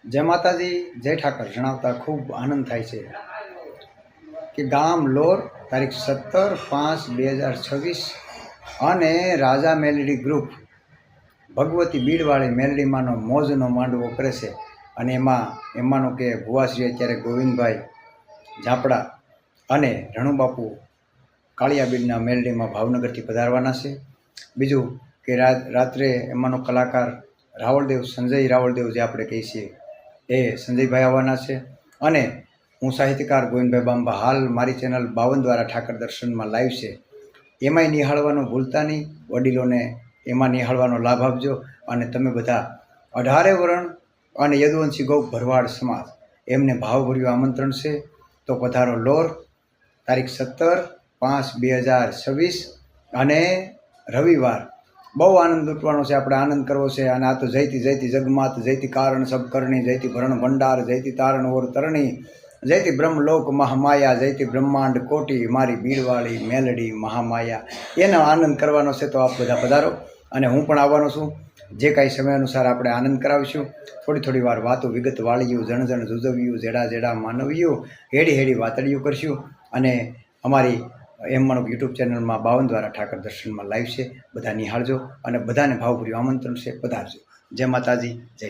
जय माताजी जय ठाकर जणावता खूब आनंद थाय छे कि गाम लोर तारीख 17/5/2026 अने राजा मेलडी ग्रुप भगवती बीड़वाड़ी मेलडी मानो मोजनो मांडवो करे छे अने एमानो के भुवाश्री अत्यारे गोविंदभाई झापड़ा अने रणुबापू कालिया बीड़ना मेलडी में भावनगर थी पधारवाना छे। बीजू के रात्रे एमानो कलाकार रावलदेव संजय रावलदेव जे आपणे कहीए छीए ए संजय भाई आवाना छे अने हूँ साहित्यकार गोविंदभाई बांबा हाल मारी चेनल 52 द्वारा ठाकर दर्शन में लाइव छे एमांय निहाळवानुं भूलता नहीं। वडीलोने एमां निहाळवानो लाभ आपजो अने तमे बधा 18 वरण अने यदुवंशी गौ भरवाड़ समाज एमने भावभर्युं आमंत्रण छे। तो पधारो लोर तारीख 17/5/2026 अने रविवार बहु आनंद लूटवानो छे। आपणे आनंद करवो छे अने आ तो जयती जयती जगमात जयती कारण सब करणी जयती भरण भंडार जयती तारण ओर तरणी जयती ब्रह्मलोक महामाया जयती ब्रह्मांड कोटी मारी बीड़वाड़ी मेलडी महामाया एनो आनंद करवानो छे। तो आप बधा पधारो अने हूँ पण आववानो छुं। जे कांई समय अनुसार आपणे आनंद करावीशुं। थोड़ी थोड़ी वार वातो विगत वाळीओ जण जण जुजव्युं जेड़ा जेड़ा मानवीओ हेड़ी हेड़ी वातड़ीओ करशुं अने अमारी एमनो यूट्यूब चेनल में 52 द्वारा ठाकर दर्शन में लाइव है। बधा निहाळजो अने बधाने भावभर्युं आमंत्रण छे। पधारजो। जय माताजी जय